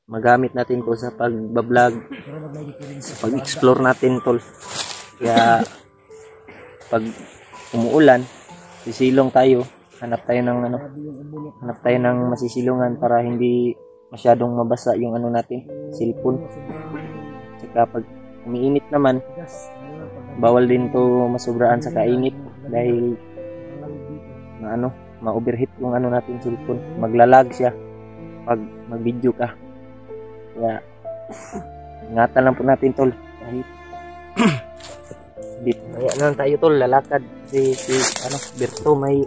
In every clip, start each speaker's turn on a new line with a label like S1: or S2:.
S1: magamit natin to sa pag-vlog, sa pag-explore natin tol. Kaya pag umuulan, sisilong tayo, hanap tayo ng masisilungan para hindi masyadong mabasa yung natin, cellphone. Saka pag umiinit naman, bawal din to masubraan sa kainit dahil ma-overheat yung natin cellphone, maglalag siya pag mag-video ka. Kaya ingatan lang po natin tol, kahit kaya lang tayo tol, lalakad si Berto may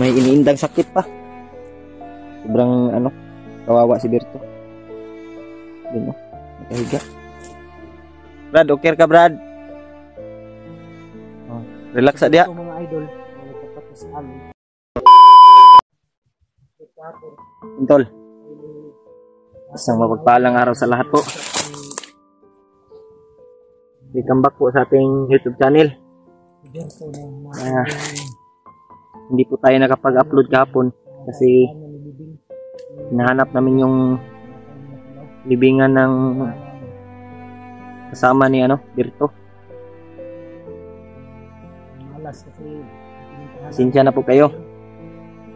S1: iniindang sakit pa, sobrang kawawa si Berto. Yun nakahiga. Brad, okay ka Brad? Relax dia. Mga idol, tapos Tol, isang mapagpalang araw sa lahat po. Welcome back po sa ating YouTube channel. Hindi po tayo nakapag-upload kahapon kasi hinahanap namin yung libingan ng kasama ni Berto. Pasensya na po kayo.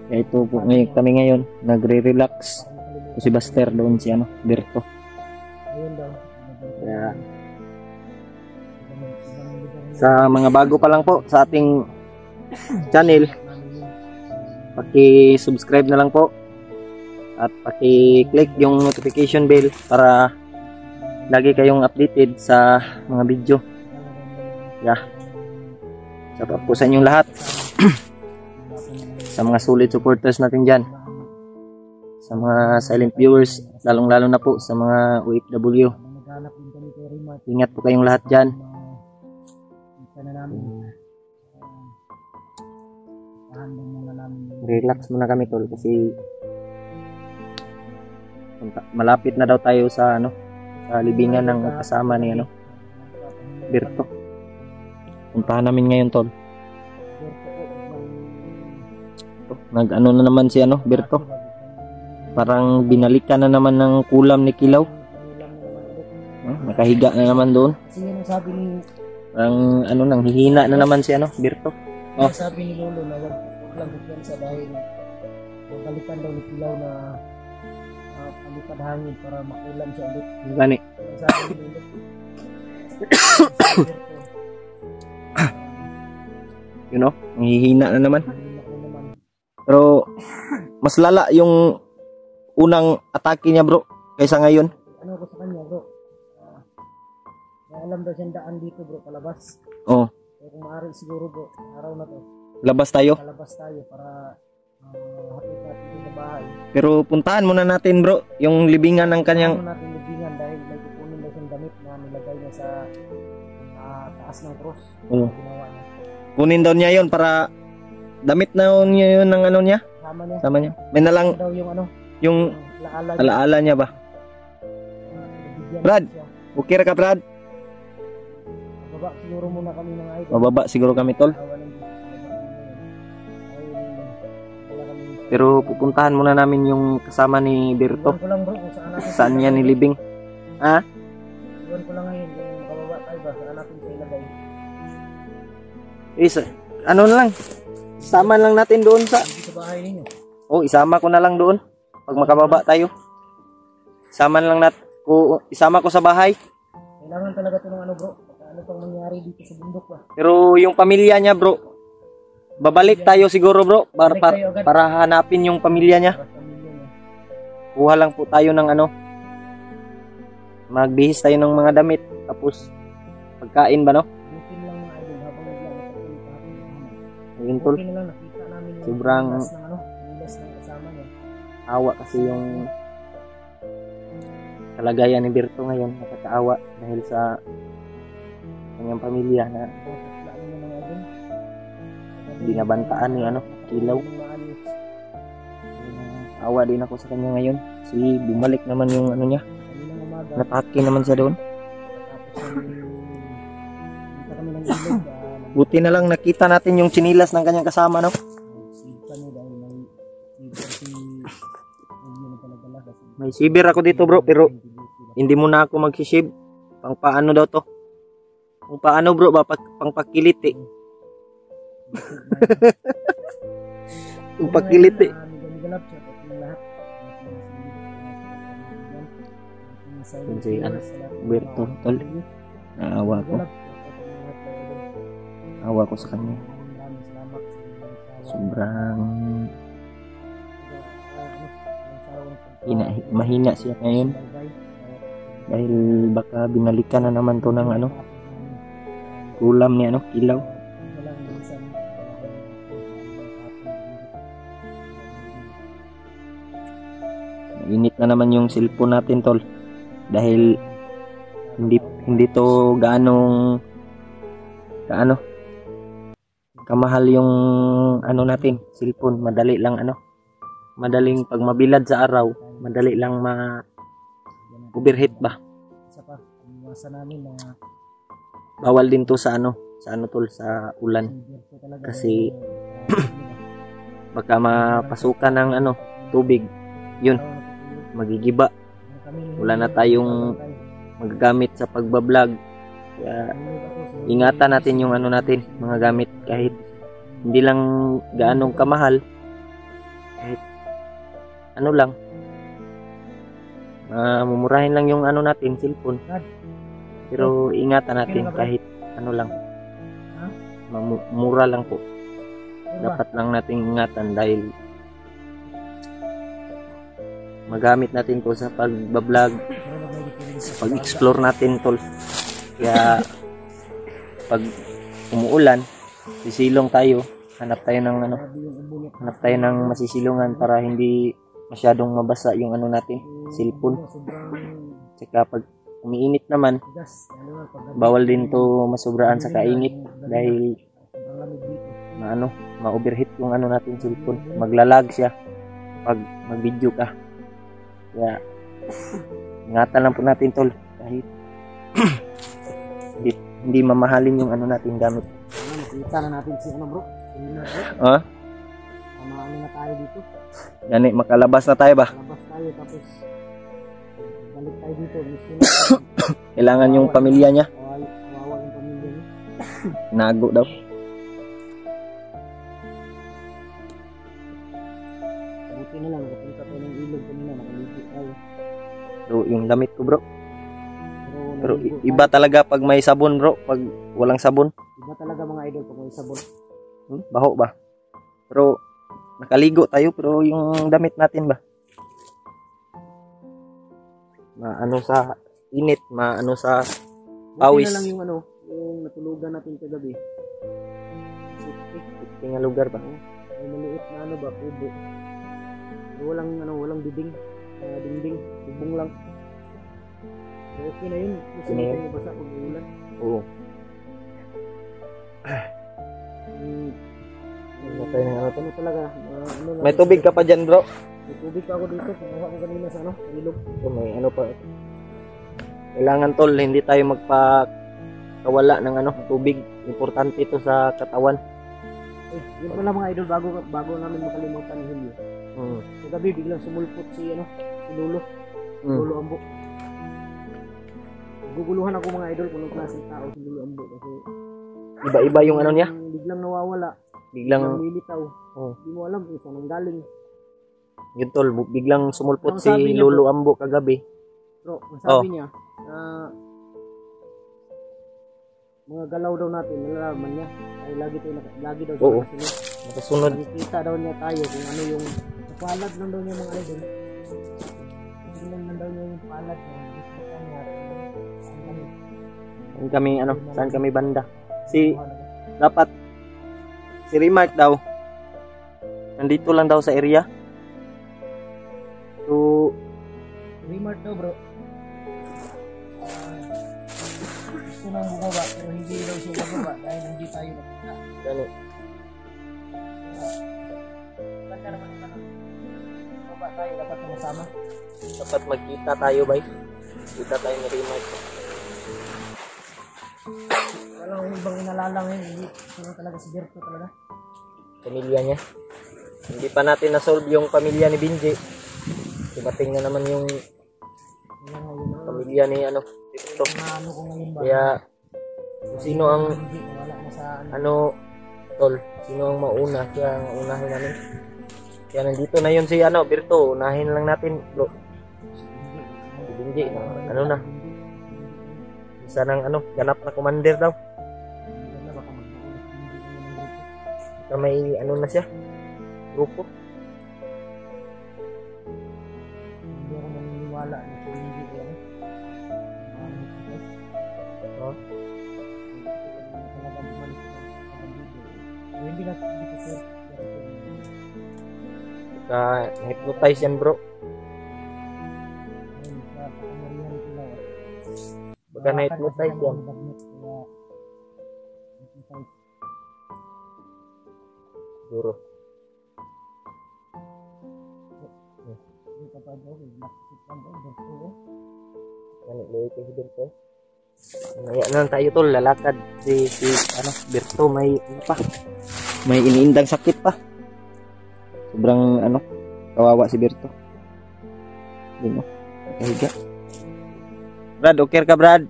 S1: Kaya ito po kami ngayon nagre-relax. Si Buster doon si Berto. Kaya sa mga bago pa lang po sa ating channel, paki-subscribe na lang po at paki-click yung notification bell para lagi kayong updated sa mga video. Sa po sa inyong lahat. Sa mga solid supporters natin dyan, sa mga silent viewers, lalong-lalo na po sa mga OFW. Ingat po kayong lahat dyan. Relax muna kami tol kasi malapit na daw tayo sa sa libingan ng kasama ni Berto. Puntahan namin ngayon tol. Na naman si Berto. Parang binalikan na naman ng kulam ni Kilaw. Nakahiga na naman doon. Parang nang hihina na naman si Berto.
S2: Sabi ni Lolo na wag lang sa dahil balikan daw ni Kilaw na palipad hangin para makulam siya ulit.
S1: Gani.
S2: Sabi ni Lolo.
S1: Hihina na naman. Pero mas lala yung unang atake niya bro kaysa ngayon.
S2: Ano ko sa kanya bro? Alam daw siyang daan dito bro, palabas.
S1: Oo.
S2: Kaya kung maaari siguro bro, araw na to.
S1: Labas tayo
S2: para hatid natin sa bahay.
S1: Pero puntahan muna natin bro yung libingan ng kanyang.
S2: Puntahan natin libingan dahil may kukunin daw siyang damit na nilagay niya sa taas ng cross.
S1: Oo. Kunin daw niya yon para damit na niya yun ng niya. Sama niya. May nalang
S2: daw
S1: yung alaala niya ba? Brad, okay ka Brad?
S2: Bababa siguro muna kami ng idol.
S1: Bababa siguro kami tol. Pero pupuntahan muna namin yung kasama ni Berto.
S2: Ko lang bro,
S1: saan niya nilibing? Ha?
S2: Iwan ko lang ngayon yung makababa tayo ba? Saan natin siya ilagay?
S1: Na lang. Isama lang natin doon sa
S2: bahay ninyo.
S1: Isama ko na lang doon. Pag makababa tayo. Isama ko sa bahay.
S2: Kailangan talaga ito ng bro. Ano pang mangyari dito sa bundok ba?
S1: Pero yung pamilya niya bro, babalik tayo siguro bro para hanapin yung pamilya niya. Kuha lang po tayo ng magbihis tayo ng mga damit. Tapos pagkain ba Ayun tol. Sobrang awa kasi yung kalagayan ni Berto ngayon. Nakakaawa dahil sa kanyang pamilya na hindi nabantaan ni Kilaw. Awa din ako sa kanya ngayon. Kasi bumalik naman yung niya. Natake naman siya doon. Buti na lang nakita natin yung chinilas ng kanyang kasama May sibir ako dito bro, pero hindi mo na ako mag-shave. Pang paano daw to? Pang paano bro ba? Pang pakilit eh. Pang pakilit eh. Kasi ano, Berto, tol. Naawa ko. Naawa ko sa kanya. Sobrang mahina siya ngayon. Dahil baka binalikan na naman to ng ano, ulam ni ano, ilaw. Init na naman yung cellphone natin tol. Dahil hindi to gaano kamahal yung ano natin, cellphone. Madali lang ano. Madaling pag mabilad sa araw, madali lang overheat ba.
S2: Isa pa, iwasan namin na
S1: Bawal din to sa ano tol, sa ulan. Kasi baka mapasukan ng ano, tubig. Yun, magigiba. Wala na tayong magagamit sa pagbablog. Kaya ingatan natin yung ano natin, mga gamit, kahit hindi lang gaanong kamahal, kahit ano lang, mumurahin lang yung ano natin, cellphone. Pero ingatan natin kahit ano lang, mura lang po. Dapat lang natin ingatan dahil magamit natin to sa pagbablog, sa pag-explore natin tol. Kaya pag umuulan, sisilong tayo, hanap tayo ng masisilungan para hindi masyadong mabasa yung ano natin, cellphone. Tsaka pag umiinit naman, bawal din to masubraan sa kainit dahil ma-overheat yung ano natin, cellphone. Maglalag siya pag mag-video ka. Kaya ingatan lang po natin tol, kahit hindi mamahalin yung ano natin gamit.
S2: Nakita na natin si ano bro. Ano na tayo dito.
S1: Gani, makalabas na tayo ba?
S2: Labas tayo tapos balik tayo dito.
S1: Kailangan yung pamilya niya.
S2: Kawawa yung pamilya niya.
S1: Nago daw.
S2: Buti na lang, nakapunta tayo ng ilog kanina, nakaligo tayo.
S1: So, yung damit ko bro. Pero iba talaga pag may sabon bro, pag walang sabon.
S2: Iba talaga mga idol pag may sabon.
S1: Baho ba? Pero nakaligo tayo, pero yung damit natin ba? Maano sa init, maano sa pawis.
S2: Buti na lang yung ano, yung natulugan natin kagabi.
S1: Safety nga lugar ba?
S2: May maliit na ano ba, kubo. Walang dinding. Dingding, bubong lang. Okay na yun. Kasi hindi mo basa pag ulan.
S1: Oo.
S2: Ano talaga?
S1: May tubig ka pa dyan bro?
S2: May tubig pa ako dito. Kumuha ko kanina sa ano, ilog.
S1: May ano pa. Kailangan tol, hindi tayo magpakawala ng ano, tubig. Importante ito sa katawan.
S2: Yun pala mga idol, bago namin makalimutan yung Hulyo. So gabi biglang sumulpot si Lolo. Lolo Ambo. Guguluhan ako mga idol kung anong klaseng tao si Lolo Ambo kasi
S1: iba-iba yung ano niya.
S2: Biglang nawawala.
S1: Biglang
S2: lilitaw. Hindi mo alam kung saan nanggaling.
S1: Yun tol, biglang sumulpot si Lolo Ambo kagabi.
S2: Bro, sabi niya mga galaw daw natin, nalalaman niya. Ay lagi daw siya
S1: nakasunod.
S2: Nakikita daw niya tayo kung ano yung palad lang daw niya mga idol. Hindi lang daw niya yung palad niya.
S1: Saan kami banda? Dapat si Remark daw nandito lang daw sa area. So
S2: Remark daw bro. Gusto nang bumaba pero hindi daw siya bumaba dahil hindi tayo nakita.
S1: Gano?
S2: Baba tayo, dapat masama.
S1: Dapat magkita tayo ba? Kita tayo ni Remark.
S2: Walang ibang inalala ngayon, hindi talaga si Berto talaga.
S1: Pamilya niya. Hindi pa natin na-solve yung pamilya ni Binji. dumating na naman yung
S2: Kaya ngayon,
S1: pamilya ni ano, Berto.
S2: ano ko ngayon ba?
S1: Kaya kung sino ang
S2: Hindi, wala na sa ano.
S1: ano, tol, sino ang mauna, kaya ang unahin namin. Kaya nandito na yun si ano, Berto, unahin lang natin, bro. Si Benji, ano na, isa ng ano, ganap na commander daw.
S2: Hindi na, baka magmaulit. Hindi na naman.
S1: Kaya may ano na siya, grupo.
S2: Hindi ako naniniwala na kung hindi ko ano.
S1: No?
S2: Hindi na dito sir.
S1: Ka-hypnotize yan, bro. Baka na-hypnotize yan. Siguro. Ganit lagi kay Berto. Naya na lang tayo tol, lalakad si ano, Berto may ano pa. May iniindang sakit pa. Sobrang ano, kawawa si Berto. Dino. Kahiga. Brad, okay ka Brad?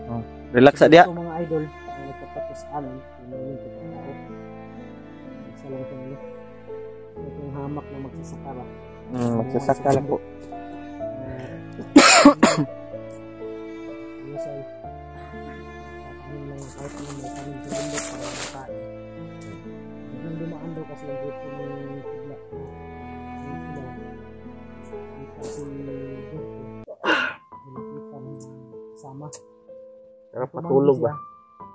S1: Oh, relax sa dia.
S2: Ito mga idol, ang nagpapatis alam, yung pagkakao. Isa lang ito nila. Ito yung hamak na magsasaka ba?
S1: Magsasaka lang po.
S2: Yes, ay. Kakain lang kahit naman may kanin sa bundok para makain. Biglang dumaan daw kasi yung grupo ni Kudla. Kasi Berto. Nakita ng sama.
S1: Sarap matulog ba?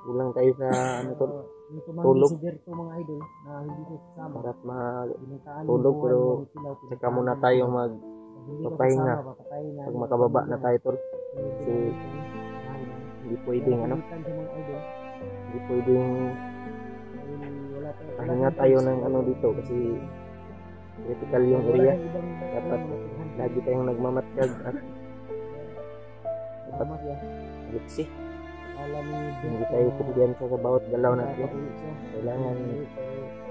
S1: Kulang tayo sa ano tol.
S2: Tulog. Si Berto mga idol na hindi ko kasama.
S1: Sarap
S2: Binataan
S1: tulog
S2: yung
S1: pero
S2: buwan, yung
S1: saka muna tayo mag
S2: hindi ko
S1: papahinga.
S2: kasama, papatayin na.
S1: pag makababa na tayo tol. Kasi hindi pwedeng ano, hindi pwedeng pahinga tayo ng ano dito kasi critical yung area. Dapat lagi tayong nagmamatyag at dapat liksi. Hindi tayo kumpiyansa sa bawat galaw natin. Kailangan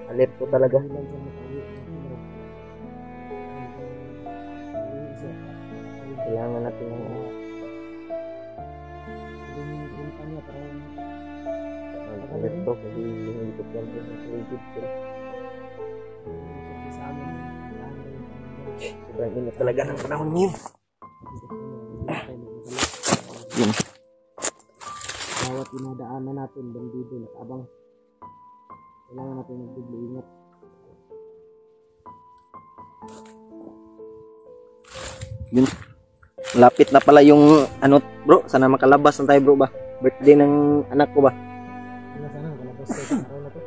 S1: alert po talaga. Kailangan natin ng alert po kasi hindi ko kumpiyansa sa rigid sila. Sobrang init talaga ng panahon ngayon. Yun.
S2: Bawat inadaanan natin, bandido, nakabang. Kailangan natin magdublo ingat.
S1: Yun. Lapit na pala yung ano bro, sana makalabas na tayo bro ba? Birthday ng anak ko ba?
S2: Sana, kalabas tayo sa araw na to.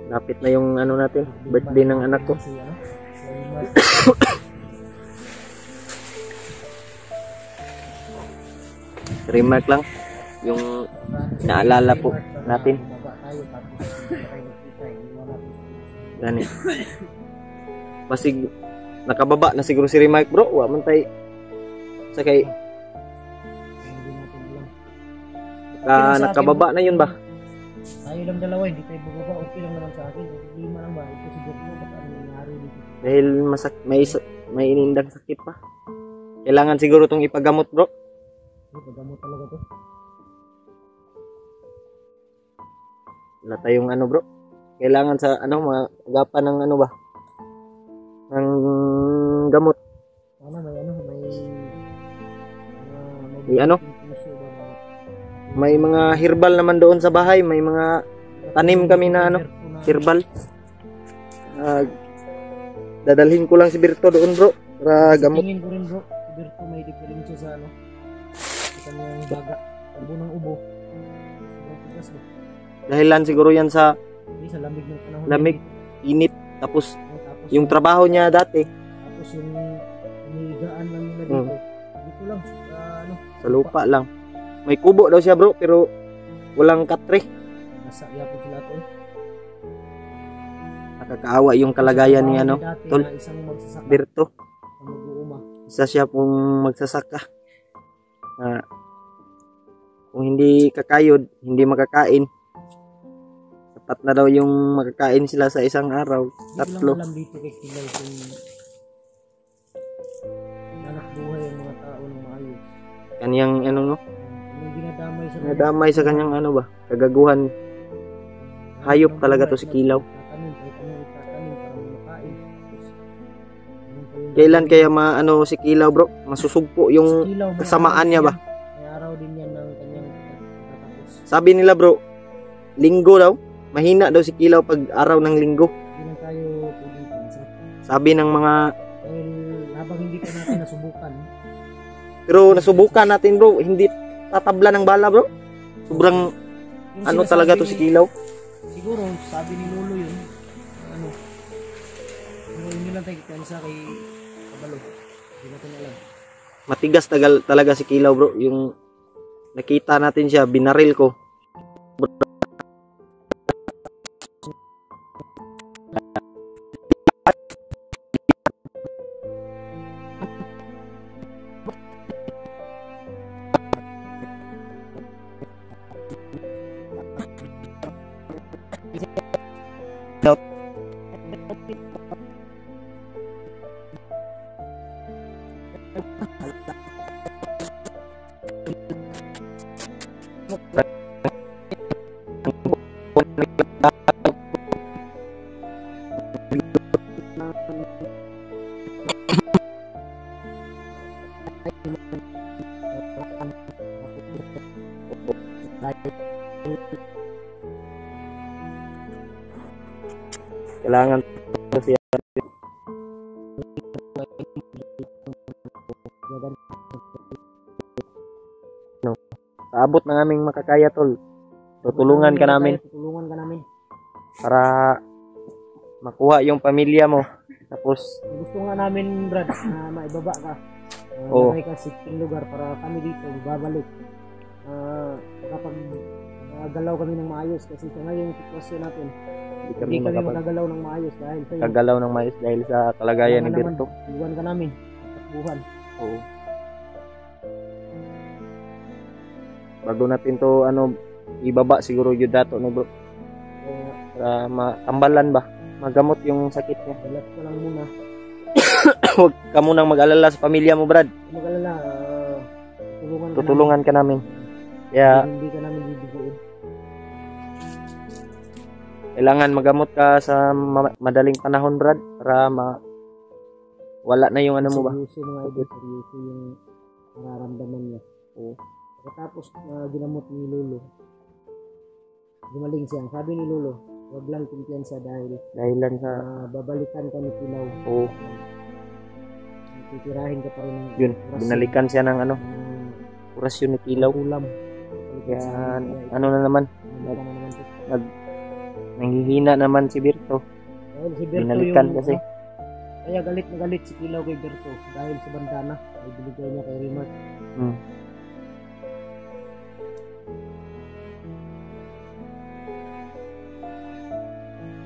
S1: Lapit na yung ano natin, birthday ng anak ko.
S2: Si, ano,
S1: Remark lang yung naalala po natin. Gani. Pasig nakababa na siguro si Remark bro, wa man tay sa kay nakababa na yun ba?
S2: Tayo lang dalawa, hindi tayo bubaba, okay lang naman sa akin. Lima lang ba? Ito siguro mo, baka ano nangyari dito.
S1: Dahil may inindang sakit pa. Kailangan siguro tong ipagamot bro.
S2: Paggamot talaga to.
S1: Wala tayong ano bro. Kailangan sa ano mga agapan ng ano ba? Ng gamot.
S2: Ano may ano
S1: May ano? May mga herbal naman doon sa bahay, may mga tanim kami na ano, herbal. Dadalhin ko lang si Berto doon bro para gamot.
S2: Tingin ko rin bro, si Berto may diferensya sa ano. Sa kanyang baga, tabo ng ubo.
S1: Dahilan siguro yan sa
S2: Sa lamig ng panahon.
S1: lamig, init, tapos
S2: Tapos
S1: yung trabaho niya dati
S2: tapos yung inigaan lang nila dito. Dito lang sa ano,
S1: sa lupa lang. May kubo daw siya bro pero walang katre.
S2: nasa yapon sila to.
S1: Nakakaawa yung kalagayan ni ano,
S2: Dati
S1: tol,
S2: na isang magsasaka
S1: Berto.
S2: na mag-uuma.
S1: Isa siya pong magsasaka. Kung hindi kakayod, hindi makakain. Sapat na daw yung makakain sila sa isang araw.
S2: Hindi ko
S1: Tatlo.
S2: lang alam dito kay Kilay kung
S1: Nadamay sa kanyang ano ba, kagaguhan. Hayop talaga to si Kilaw.
S2: Tatanim, kahit ano itatanim para makain. Tapos, ganun pa yung
S1: Kailan kaya maano si Kilaw bro? Masusugpo yung
S2: Kilaw, may
S1: kasamaan
S2: araw
S1: niya
S2: din
S1: ba?
S2: yan. May araw din yan ng kanyang tatapos.
S1: Sabi nila bro, linggo daw. Mahina daw si Kilaw pag araw ng linggo.
S2: Hindi lang tayo pwedeng pinsa.
S1: Sabi ng mga,
S2: Dahil habang hindi pa natin nasubukan,
S1: pero nasubukan natin bro, hindi tatabla ng bala bro. Sobrang
S2: yung
S1: ano
S2: sinasabi
S1: talaga to si Kilaw.
S2: siguro, sabi ni Lolo yun, ano, hindi lang tayo kitansa kay Kabalo. Hindi natin alam.
S1: Matigas talaga si Kilaw bro. Yung nakita natin siya, binaril ko. Kailangan siya. No. Sa abot ng aming makakaya tol. Tutulungan ka namin
S2: Tutulungan ka namin.
S1: para makuha yung pamilya mo. Tapos
S2: Gusto nga namin, Brad, na maibaba ka.
S1: Oo.
S2: May ka sitting lugar para kami dito babalik. Kapag galaw kami ng maayos kasi sa ngayong sitwasyon natin,
S1: hindi
S2: hindi
S1: kami
S2: kami magagalaw ng maayos dahil sa
S1: makagalaw ng mais dahil sa kalagayan ni Berto.
S2: Iwan ka namin. Takbuhan.
S1: Oo. Bago natin to ano ibaba siguro yung dato no bro. Para matambalan ba? Magamot yung sakit niya.
S2: Relax ka lang muna.
S1: Huwag ka munang mag-alala sa pamilya mo, Brad.
S2: Mag-alala,
S1: Tutulungan ka namin.
S2: namin.
S1: Kaya
S2: Hindi ka namin bibiguin.
S1: kailangan magamot ka sa madaling panahon, Brad, para wala na yung ano mo ba?
S2: Seryoso mga idol, seryoso yung nararamdaman niya.
S1: Oo.
S2: Pagkatapos ginamot ni Lolo, gumaling siya. Sabi ni Lolo, huwag lang kumpiyansa dahil
S1: Dahilan sa
S2: babalikan ka ni Kilaw.
S1: oo.
S2: Titirahin ka pa rin ng
S1: Yun, binalikan siya ng ano,
S2: ng
S1: orasyon ni Kilaw.
S2: ulam.
S1: Kaya ano na naman, nanghihina naman si Berto.
S2: Dahil si Berto
S1: Binalikan
S2: yung,
S1: kasi.
S2: kaya galit na galit si Kilaw kay Berto dahil sa bandana ay binigay niya kay Remark.
S1: Hmm.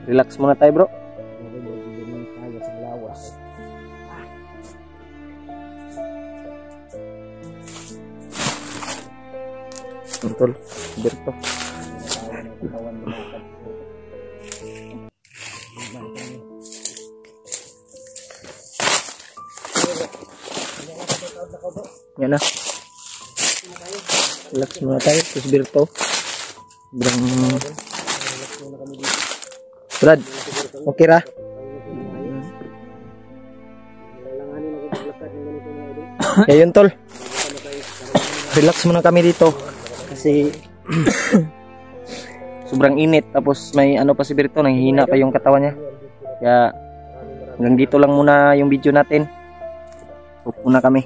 S1: Relax muna tayo, bro.
S2: Kaya bibigyan tayo sa lawas.
S1: Tol, Berto. Yan na. Relax muna tayo. Terus Berto. Brad, okay ra? Kaya yun, tol. Relax muna kami dito. Kasi sobrang init. Tapos may ano pa si Berto, nanghihina pa yung katawan niya. Kaya hanggang dito lang muna yung video natin. Huwag muna kami.